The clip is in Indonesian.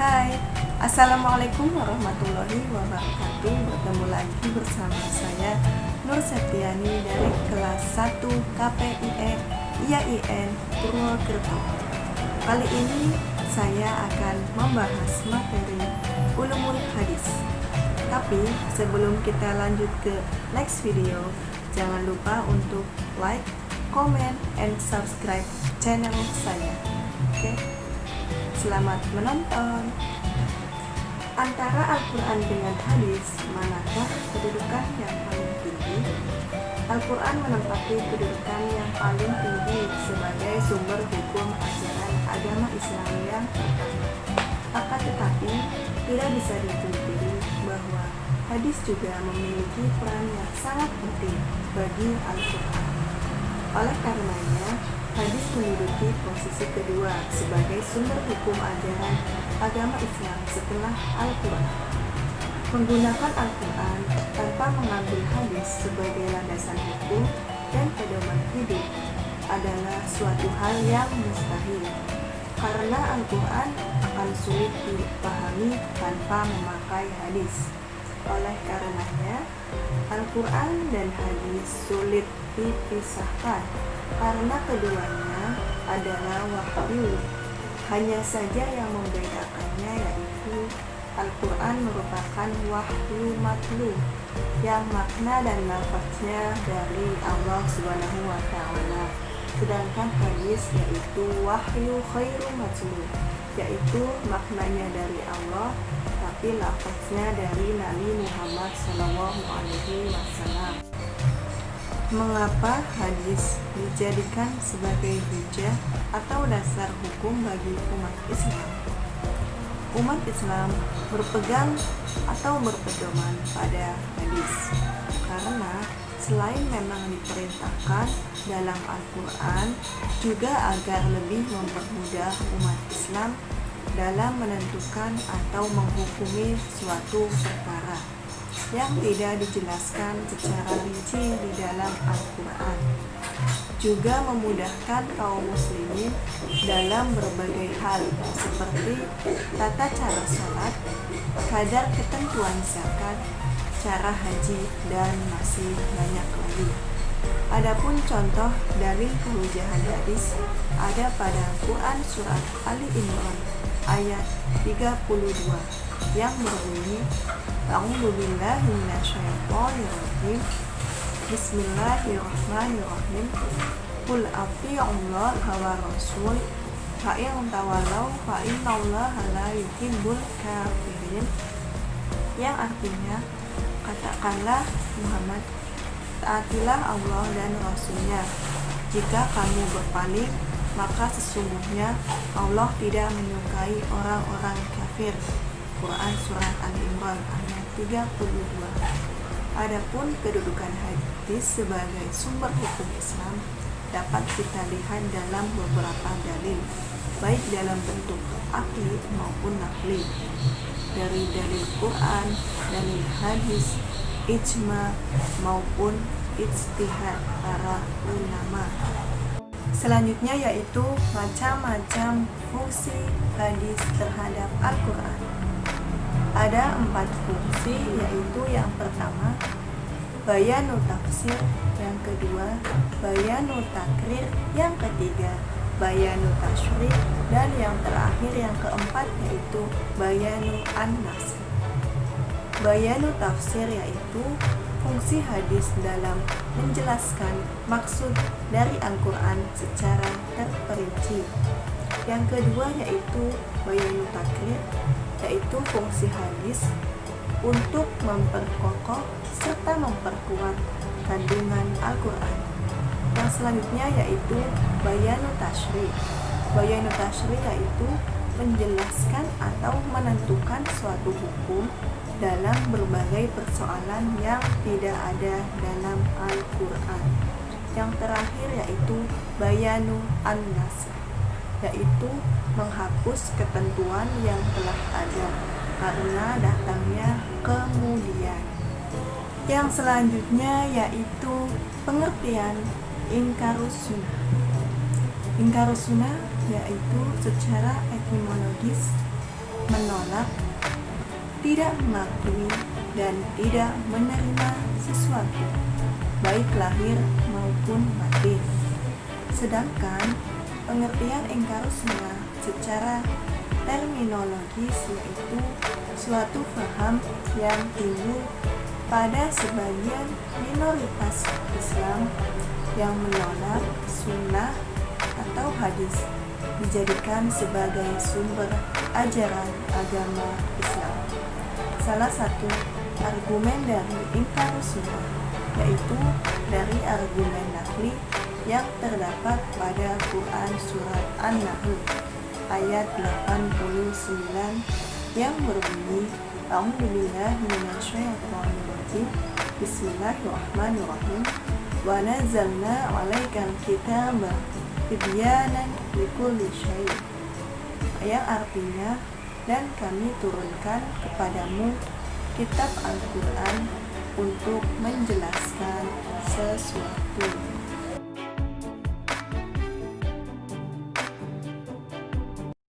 Hai, Assalamualaikum warahmatullahi wabarakatuh. Bertemu lagi bersama saya Nur Septiani dari kelas 1 KPIE IAIN Purwokerto. Kali ini saya akan membahas materi Ulumul Hadis. Tapi sebelum kita lanjut ke next video, jangan lupa untuk like, comment, and subscribe channel saya. Oke? Selamat menonton. Antara Al-Quran dengan hadis, manakah kedudukan yang paling tinggi? Al-Quran menempati kedudukan yang paling tinggi sebagai sumber hukum ajaran agama Islam yang pertama. Akan tetapi, tidak bisa dipungkiri bahwa hadis juga memiliki peran yang sangat penting bagi Al-Quran. Oleh karenanya, hadis menduduki posisi kedua sebagai sumber hukum ajaran agama Islam setelah Al-Quran. Menggunakan Al-Quran tanpa mengambil hadis sebagai landasan hukum dan pedoman hidup adalah suatu hal yang mustahil, karena Al-Quran akan sulit dipahami tanpa memakai hadis. Oleh karenanya, Al-Quran dan hadis sulit dipisahkan karena keduanya adalah wahyu. Hanya saja yang membedakannya yaitu Al-Quran merupakan wahyu matlu yang makna dan lafaznya dari Allah Subhanahu wa Ta'ala, sedangkan hadis yaitu wahyu khairu matlu, yaitu maknanya dari Allah tapi lafaznya dari Nabi Muhammad SAW. Mengapa hadis dijadikan sebagai hujah atau dasar hukum bagi umat Islam? Umat Islam berpegang atau berpedoman pada hadis karena selain memang diperintahkan dalam Al-Quran, juga agar lebih mempermudah umat Islam dalam menentukan atau menghukumi suatu perkara yang tidak dijelaskan secara rinci di dalam Al-Quran. Juga memudahkan kaum muslimin dalam berbagai hal seperti tata cara sholat, kadar ketentuan zakat, cara haji, dan masih banyak lagi. Adapun contoh dalil kehujahan hadis ada pada Quran surat Ali Imran ayat 32 yang berbunyi, A'udzubillahi minasyaitonirrajim. Bismillahirrahmanirrahim. Qul athi'ullaha wa rasul fa in tawallaw fa innallaha la yuhibbul kafirin. Yang artinya, katakanlah Muhammad, taatilah Allah dan Rasulnya. Jika kamu berpaling, maka sesungguhnya Allah tidak menyukai orang-orang kafir. Quran surat Ali Imran ayat 32. Adapun kedudukan hadis sebagai sumber hukum Islam dapat kita lihat dalam beberapa dalil, baik dalam bentuk akli maupun nakli, dari dalil Quran, dalil hadis, ijma maupun ijtihad para ulama. Selanjutnya yaitu macam-macam fungsi hadis terhadap Al-Quran. Ada 4 fungsi, yaitu yang pertama bayanu tafsir, yang kedua bayanu takrir, yang ketiga bayanu tasyri', dan yang terakhir yang keempat yaitu bayanu an-nas. Bayanu tafsir yaitu fungsi hadis dalam menjelaskan maksud dari Al-Quran secara terperinci. Yang kedua yaitu bayanu takrir, yaitu fungsi hadis untuk memperkokoh serta memperkuat kandungan Al-Quran. Yang selanjutnya yaitu bayanu tasyri'. Bayanu tasyri' yaitu menjelaskan atau menentukan suatu hukum dalam berbagai persoalan yang tidak ada dalam Al-Quran. Yang terakhir yaitu bayanu an-nas, yaitu menghapus ketentuan yang telah ada karena datangnya kemudian. Yang selanjutnya yaitu pengertian ingkarus sunnah. Ingkarus sunnah yaitu secara etimologis menolak, tidak mengakui, dan tidak menerima sesuatu, baik lahir maupun batin. Sedangkan pengertian engkarusnya secara terminologis yaitu suatu paham yang timbul pada sebagian minoritas Islam yang menolak sunnah atau hadis dijadikan sebagai sumber ajaran agama Islam. Salah satu argumen dari ingkarus sunnah yaitu dari argumen nakli yang terdapat pada Quran Surat An-Nahl ayat 89 yang berbunyi A'udzubillahi minasyaitonirrajim Bismillahirrahmanirrahim wa nazzalna 'alaikal kitaba tibyanan likulli syai', yang artinya dan kami turunkan kepadamu kitab Al-Quran untuk menjelaskan sesuatu.